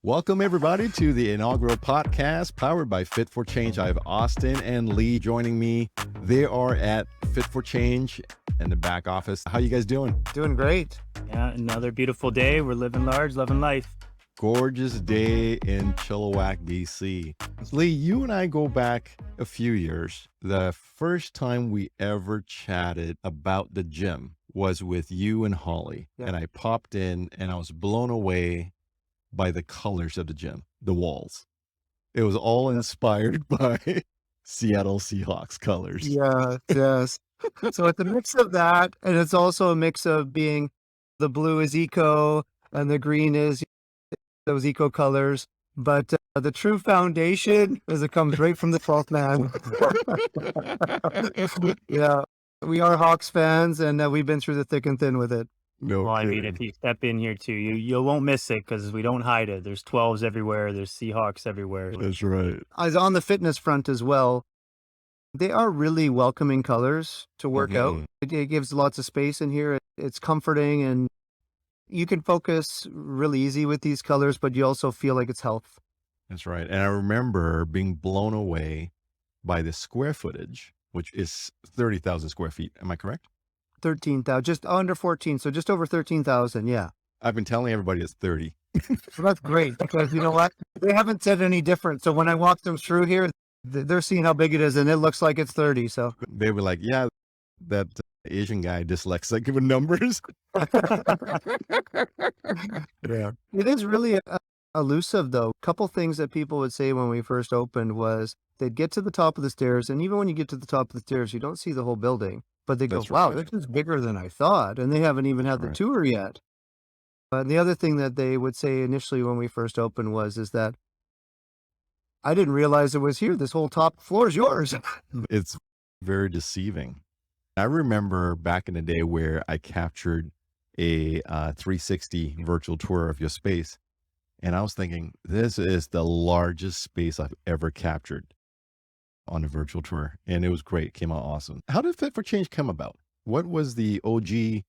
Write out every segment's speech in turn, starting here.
Welcome, everybody, to the inaugural podcast powered by Fit for Change. I have Austin and Lee joining me. They are at Fit for Change in the back office. How you guys doing? Doing great. Yeah, another beautiful day. We're living large, loving life. Gorgeous day in Chilliwack, BC. Lee, you and I go back a few years. The first time we ever chatted about the gym was with you and Holly. Yeah. And I popped in and I was blown away by the colors of the gym, the walls. It was all inspired by Seattle Seahawks colors. Yeah, yes. So it's a mix of that, and it's also a mix of being the blue is eco and the green is those eco colors. But the true foundation is it comes right from the 12th man. Yeah, we are Hawks fans, and we've been through the thick and thin with it. No Well, I mean, kidding. if you step in here too, you won't miss it because we don't hide it. There's 12s everywhere. There's Seahawks everywhere. That's right. As on the fitness front as well, they are really welcoming colors to work out. It gives lots of space in here. It's comforting, and you can focus really easy with these colors, but you also feel like it's health. That's right. And I remember being blown away by the square footage, which is 30,000 square feet. Am I correct? 13,000, just under 14, so just over 13,000. Yeah. I've been telling everybody it's 30. So that's great because you know what? They haven't said any different. So when I walk them through here, they're seeing how big it is, and it looks like it's 30. So They were like, yeah, that Asian guy dyslexic with numbers. yeah, it is really elusive though. A couple things that people would say when we first opened was they'd get to the top of the stairs, and even when you get to the top of the stairs, you don't see the whole building. But they go, That's wow, right. this is bigger than I thought. And they haven't even had the Right. tour yet. And the other thing that they would say initially when we first opened is that I didn't realize it was here. This whole top floor is yours. It's very deceiving. I remember back in the day where I captured a 360 virtual tour of your space. And I was thinking, this is the largest space I've ever captured on a virtual tour. And it was great. It came out awesome. How did Fit for Change come about? What was the OG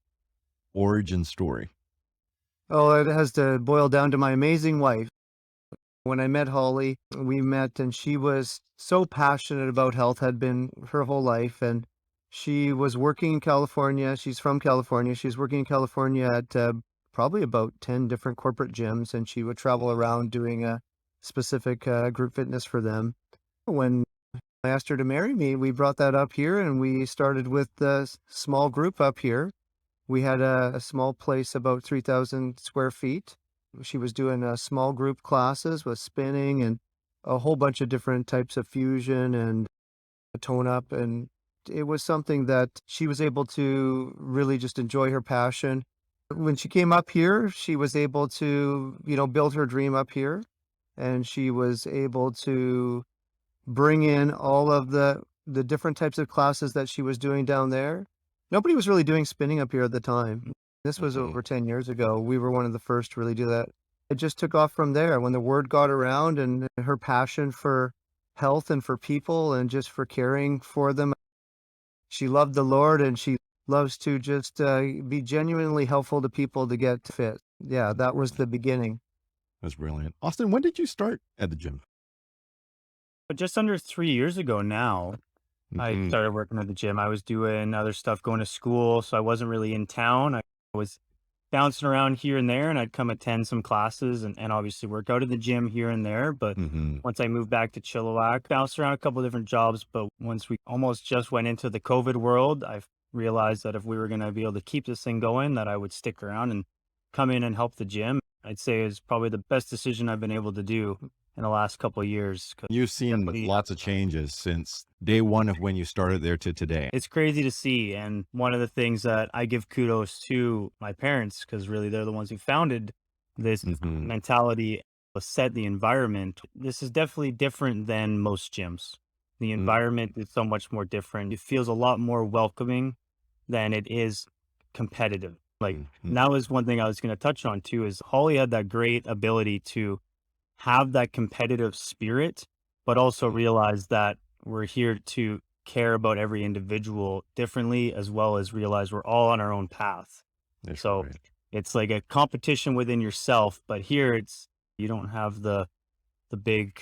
origin story? Oh, it has to boil down to my amazing wife. When I met Holly, we met and she was so passionate about health, had been her whole life. And she was working in California. She's from California. She's working in California at probably about 10 different corporate gyms. And she would travel around doing a specific group fitness for them. When I asked her to marry me, we brought that up here and we started with the small group up here. We had a small place, about 3,000 square feet. She was doing small group classes with spinning and a whole bunch of different types of fusion and tone up. And it was something that she was able to really just enjoy her passion. When she came up here, she was able to, build her dream up here. And she was able to bring in all of the different types of classes that she was doing down there. Nobody was really doing spinning up here at the time. This was over 10 years ago. We were one of the first to really do that. It just took off from there when the word got around, and her passion for health and for people and just for caring for them. She loved the Lord, and she loves to just be genuinely helpful to people to get fit. Yeah, that was the beginning. That's brilliant. Austin, when did you start at the gym? But just under 3 years ago now, I started working at the gym. I was doing other stuff, going to school, so I wasn't really in town. I was bouncing around here and there, and I'd come attend some classes and obviously work out at the gym here and there. But once I moved back to Chilliwack, bounced around a couple of different jobs. But once we almost just went into the COVID world, I realized that if we were going to be able to keep this thing going, that I would stick around and come in and help the gym. I'd say is probably the best decision I've been able to do in the last couple of years. 'Cause You've seen lots of changes since day one of when you started there to today. it's crazy to see. And one of the things that I give kudos to my parents, because really they're the ones who founded this mentality, set the environment. This is definitely different than most gyms. The environment is so much more different. It feels a lot more welcoming than it is competitive. Like that was one thing I was going to touch on too, is Holly had that great ability to have that competitive spirit, but also realize that we're here to care about every individual differently, as well as realize we're all on our own path. That's So right. it's like a competition within yourself, but here it's You don't have the big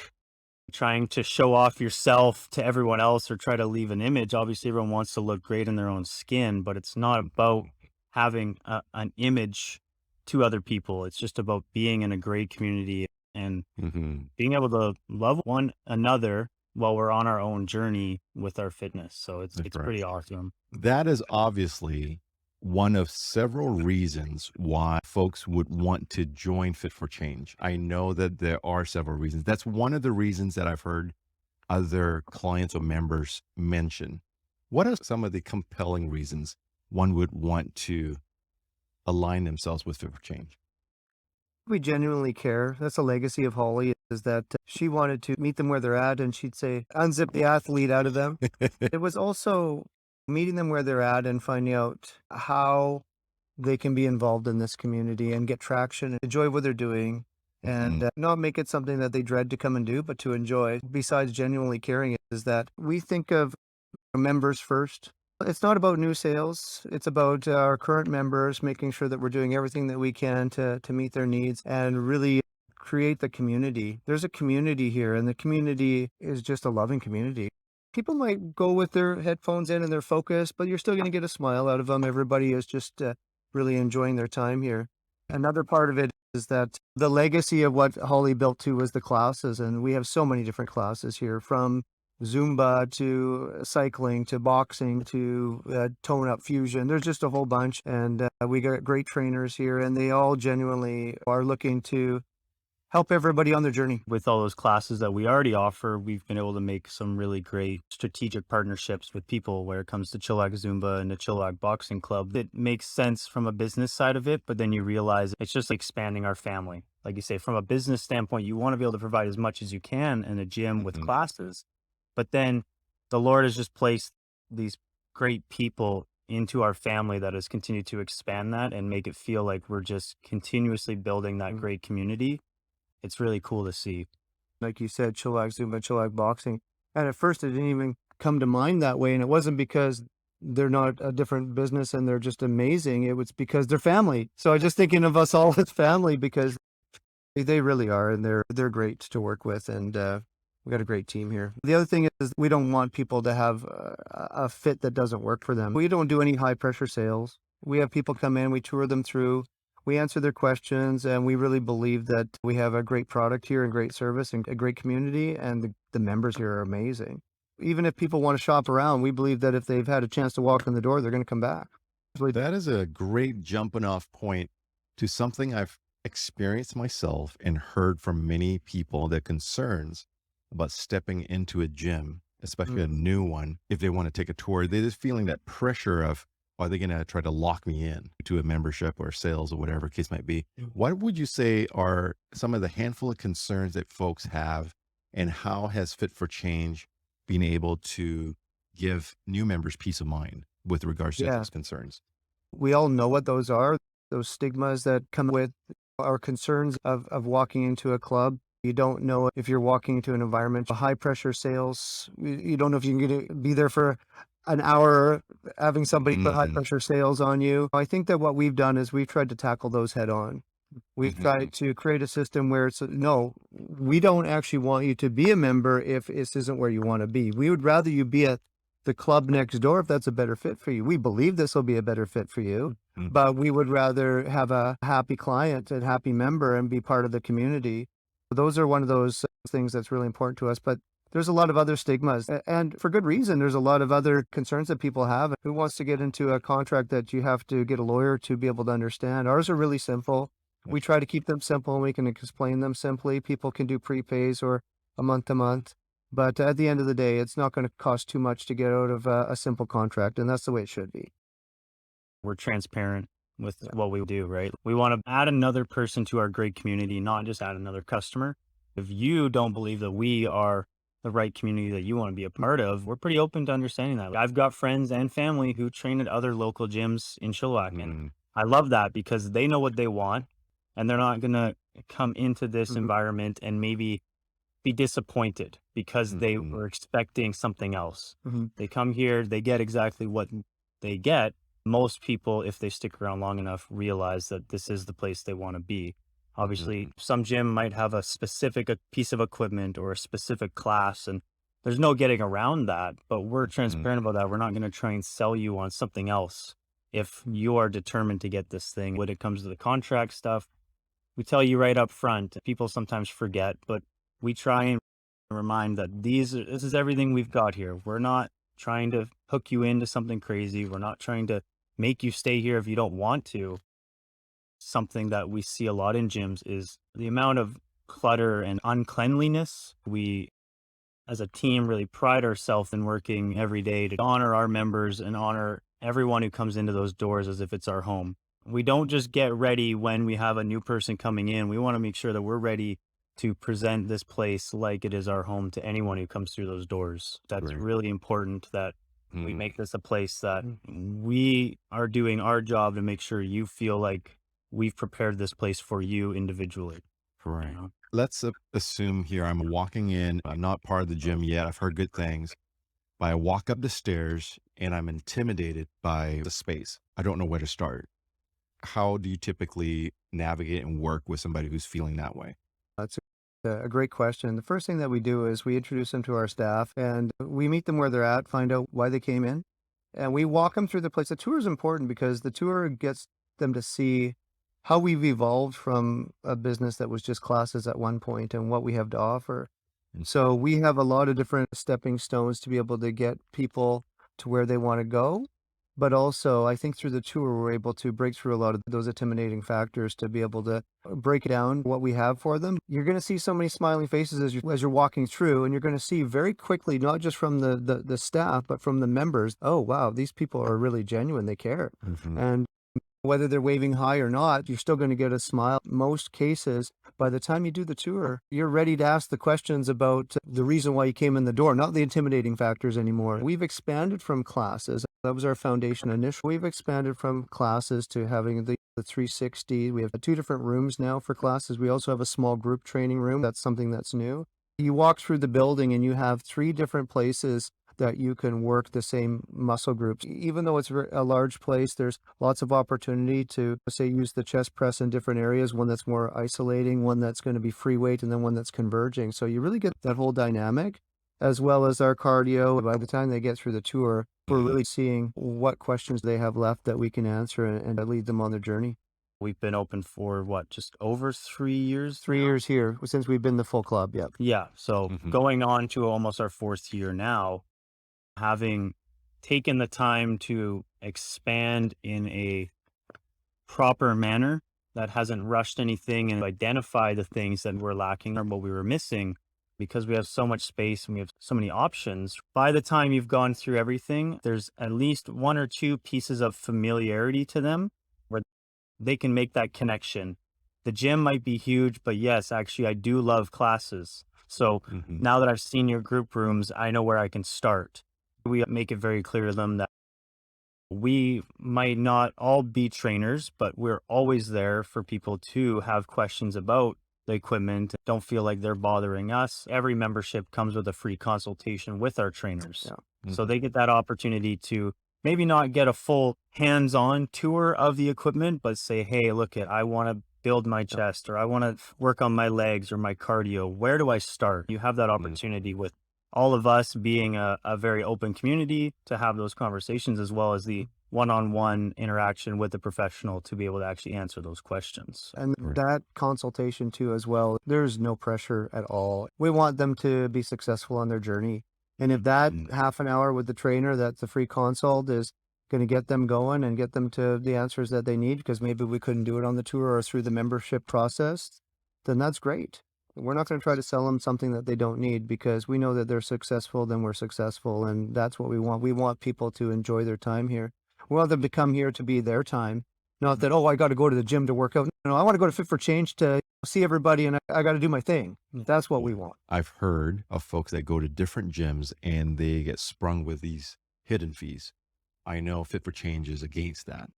trying to show off yourself to everyone else or try to leave an image. Obviously, everyone wants to look great in their own skin, but it's not about having an image to other people. It's just about being in a great community and Mhm. being able to love one another while we're on our own journey with our fitness. So That's it's right. pretty awesome. That is obviously one of several reasons why folks would want to join Fit for Change. I know that there are several reasons. That's one of the reasons that I've heard other clients or members mention. What are some of the compelling reasons one would want to align themselves with Fit for Change? We genuinely care. That's a legacy of Holly, is that she wanted to meet them where they're at, and she'd say, unzip the athlete out of them. It was also meeting them where they're at and finding out how they can be involved in this community and get traction, enjoy what they're doing, and Mhm. not make it something that they dread to come and do, but to enjoy. Besides genuinely caring, is that we think of members first. It's not about new sales. It's about our current members, making sure that we're doing everything that we can to meet their needs and really create the community. There's a community here, and the community is just a loving community. People might go with their headphones in and their focus, but you're still going to get a smile out of them. Everybody is just really enjoying their time here. Another part of it is that the legacy of what Holly built too was the classes, and we have so many different classes here, from Zumba to cycling to boxing to tone up fusion. There's just a whole bunch. And we got great trainers here, and they all genuinely are looking to help everybody on their journey. With all those classes that we already offer, we've been able to make some really great strategic partnerships with people where it comes to Chilliwack Zumba and the Chilliwack Boxing Club. It makes sense from a business side of it, but then you realize it's just expanding our family. Like you say, from a business standpoint, you want to be able to provide as much as you can in a gym with Mhm. classes. But then the Lord has just placed these great people into our family that has continued to expand that and make it feel like we're just continuously building that great community. It's really cool to see. Like you said, Chilliwack Zumba, Chilliwack Boxing. And at first, it didn't even come to mind that way. And it wasn't because they're not a different business and they're just amazing. It was because they're family. So I was just thinking of us all as family, because they really are, and they're great to work with, and we got a great team here. The other thing is we don't want people to have a fit that doesn't work for them. We don't do any high pressure sales. We have people come in, we tour them through, we answer their questions, and we really believe that we have a great product here and great service and a great community, and the members here are amazing. Even if people want to shop around, we believe that if they've had a chance to walk in the door, they're going to come back. That is a great jumping off point to something I've experienced myself and heard from many people, the concerns about stepping into a gym, especially a new one. If they want to take a tour, they're just feeling that pressure of, are they going to try to lock me in to a membership or sales or whatever case might be? What would you say are some of the handful of concerns that folks have, and how has Fit for Change been able to give new members peace of mind with regards to Yeah. those concerns? We all know what those are, those stigmas that come with our concerns of walking into a club. You don't know if you're walking into an environment, high pressure sales. You don't know if you can be there for an hour having somebody put high pressure sales on you. I think that what we've done is we've tried to tackle those head on. We've tried to create a system where it's no, we don't actually want you to be a member if this isn't where you want to be. We would rather you be at the club next door if that's a better fit for you. We believe this will be a better fit for you, but we would rather have a happy client and happy member and be part of the community. Those are one of those things that's really important to us. But there's a lot of other stigmas, and for good reason. There's a lot of other concerns that people have. Who wants to get into a contract that you have to get a lawyer to be able to understand? Ours are really simple. We try to keep them simple, and we can explain them simply. People can do prepays or a month to month. But at the end of the day, it's not going to cost too much to get out of a simple contract, and that's the way it should be. We're transparent with what we do, right? We want to add another person to our great community, not just add another customer. If you don't believe that we are the right community that you want to be a part of, we're pretty open to understanding that. I've got friends and family who train at other local gyms in Chilliwack, and I love that because they know what they want, and they're not going to come into this environment and maybe be disappointed because they were expecting something else. They come here, they get exactly what they get. Most people, if they stick around long enough, realize that this is the place they want to be. Obviously, some gym might have a specific piece of equipment or a specific class, and there's no getting around that. But we're transparent about that. We're not going to try and sell you on something else if you are determined to get this thing. When it comes to the contract stuff, we tell you right up front. People sometimes forget, but we try and remind that this is everything we've got here. We're not trying to hook you into something crazy. We're not trying to make you stay here if you don't want to. Something that we see a lot in gyms is the amount of clutter and uncleanliness. We, as a team, really pride ourselves in working every day to honor our members and honor everyone who comes into those doors as if it's our home. We don't just get ready when we have a new person coming in. We want to make sure that we're ready to present this place like it is our home to anyone who comes through those doors. That's Right. really important that we make this a place that we are doing our job to make sure you feel like we've prepared this place for you individually. Right. You know? Let's assume here I'm walking in. I'm not part of the gym yet. I've heard good things. But I walk up the stairs and I'm intimidated by the space. I don't know where to start. How do you typically navigate and work with somebody who's feeling that way? That's a great question. The first thing that we do is we introduce them to our staff and we meet them where they're at, find out why they came in, and we walk them through the place. The tour is important because the tour gets them to see how we've evolved from a business that was just classes at one point and what we have to offer. Mm. So we have a lot of different stepping stones to be able to get people to where they want to go. But also, I think through the tour, we're able to break through a lot of those intimidating factors to be able to break down what we have for them. You're going to see so many smiling faces as you're walking through, and you're going to see very quickly, not just from the staff, but from the members, oh, wow, these people are really genuine. They care. And whether they're waving hi or not, you're still going to get a smile. Most cases, by the time you do the tour, you're ready to ask the questions about the reason why you came in the door, not the intimidating factors anymore. We've expanded from classes. That was our foundation initially. We've expanded from classes to having the 360. We have 2 different rooms now for classes. We also have a small group training room. That's something that's new. You walk through the building and you have 3 different places that you can work the same muscle groups. Even though it's a large place, there's lots of opportunity to, say, use the chest press in different areas, one that's more isolating, one that's going to be free weight, and then one that's converging. So you really get that whole dynamic, as well as our cardio. By the time they get through the tour, we're really seeing what questions they have left that we can answer and lead them on their journey. We've been open for just over 3 years? 3 years here since we've been the full club. Yep. Yeah. So going on to almost our 4th year now, having taken the time to expand in a proper manner that hasn't rushed anything and identify the things that we're lacking or what we were missing, because we have so much space and we have so many options. By the time you've gone through everything, there's at least 1 or 2 pieces of familiarity to them where they can make that connection. The gym might be huge, but yes, actually, I do love classes. So now that I've seen your group rooms, I know where I can start. We make it very clear to them that we might not all be trainers, but we're always there for people to have questions about the equipment. Don't feel like they're bothering us. Every membership comes with a free consultation with our trainers. Yeah. So they get that opportunity to maybe not get a full hands-on tour of the equipment, but say, hey, look, I want to build my chest, or I want to work on my legs or my cardio. Where do I start? You have that opportunity with all of us being a very open community to have those conversations, as well as the one-on-one interaction with the professional to be able to actually answer those questions. And that consultation too, as well, there's no pressure at all. We want them to be successful on their journey. And if that half an hour with the trainer, that's a free consult, is going to get them going and get them to the answers that they need, because maybe we couldn't do it on the tour or through the membership process, then that's great. We're not going to try to sell them something that they don't need, because we know that they're successful, then we're successful. And that's what we want. We want people to enjoy their time here. We want them to come here to be their time. Not that, oh, I got to go to the gym to work out. No, I want to go to Fit for Change to see everybody and I got to do my thing. That's what we want. I've heard of folks that go to different gyms and they get sprung with these hidden fees. I know Fit for Change is against that.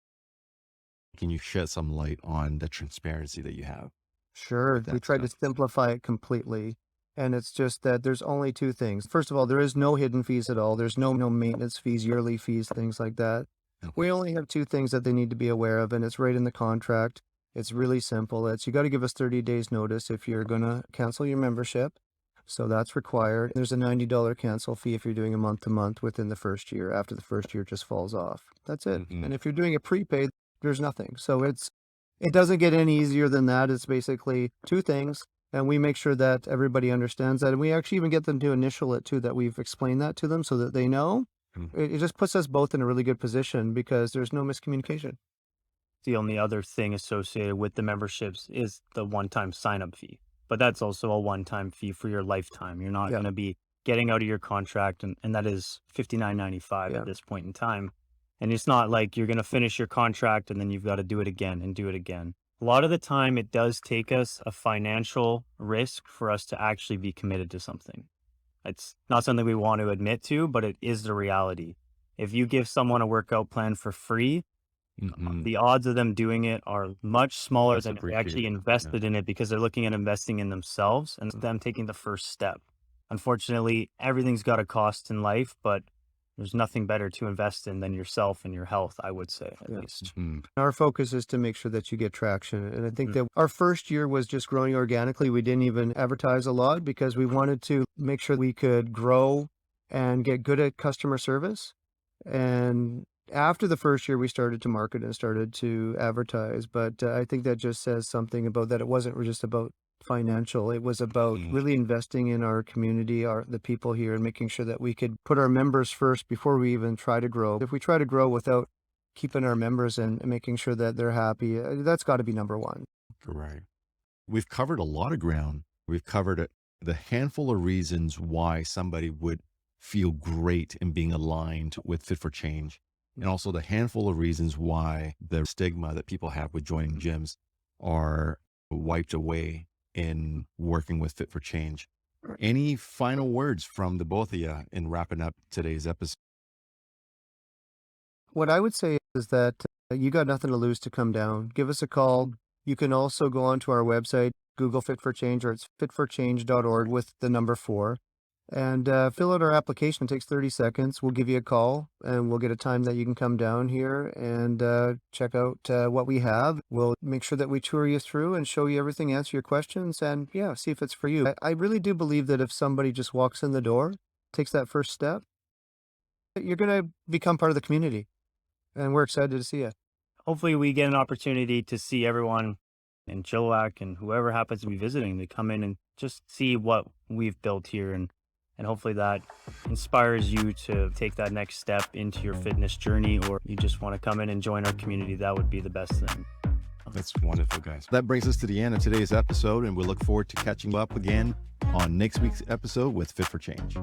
Can you shed some light on the transparency that you have? Sure. We try to simplify it completely. And it's just that there's only 2 things. First of all, there is no hidden fees at all. There's no maintenance fees, yearly fees, things like that. We only have 2 things that they need to be aware of, and it's right in the contract. It's really simple. It's you got to give us 30 days notice if you're going to cancel your membership. So that's required. There's a $90 cancel fee if you're doing a month to month within the first year. After the first year, it just falls off. That's it. And if you're doing a prepaid, there's nothing. So it doesn't get any easier than that. It's basically two things. And we make sure that everybody understands that. And we actually even get them to initial it too, that we've explained that to them so that they know. It just puts us both in a really good position because there's no miscommunication. The only other thing associated with the memberships is the one-time sign-up fee, but that's also a one-time fee for your lifetime. You're not going to be getting out of your contract, and that is $59.95 at this point in time. And it's not like you're going to finish your contract and then you've got to do it again and do it again. A lot of the time, it does take us a financial risk for us to actually be committed to something. It's not something we want to admit to, but it is the reality. If you give someone a workout plan for free, the odds of them doing it are much smaller than if they actually invested in it because they're looking at investing in themselves and them taking the first step. Unfortunately, everything's got a cost in life, but there's nothing better to invest in than yourself and your health, I would say, at least. Our focus is to make sure that you get traction. And I think that our first year was just growing organically. We didn't even advertise a lot because we wanted to make sure we could grow and get good at customer service. And after the first year, we started to market and started to advertise. But I think that just says something about that. It wasn't just about financial. It was about really investing in our community, the people here, and making sure that we could put our members first before we even try to grow. If we try to grow without keeping our members and making sure that they're happy, that's got to be number one. Right. We've covered a lot of ground. We've covered the handful of reasons why somebody would feel great in being aligned with Fit for Change. And also the handful of reasons why the stigma that people have with joining gyms are wiped away in working with Fit for Change. Any final words from the both of you in wrapping up today's episode? What I would say is that you got nothing to lose to come down. Give us a call. You can also go onto our website, Google Fit for Change, or it's fitforchange.org with the number 4. And fill out our application. It takes 30 seconds. We'll give you a call and we'll get a time that you can come down here and check out what we have. We'll make sure that we tour you through and show you everything, answer your questions, and see if it's for you. I really do believe that if somebody just walks in the door, takes that first step, you're going to become part of the community. And we're excited to see you. Hopefully we get an opportunity to see everyone in Chilliwack and whoever happens to be visiting to come in and just see what we've built here, and hopefully that inspires you to take that next step into your fitness journey, or you just want to come in and join our community. That would be the best thing. That's wonderful, guys. That brings us to the end of today's episode, and we look forward to catching up again on next week's episode with Fit for Change.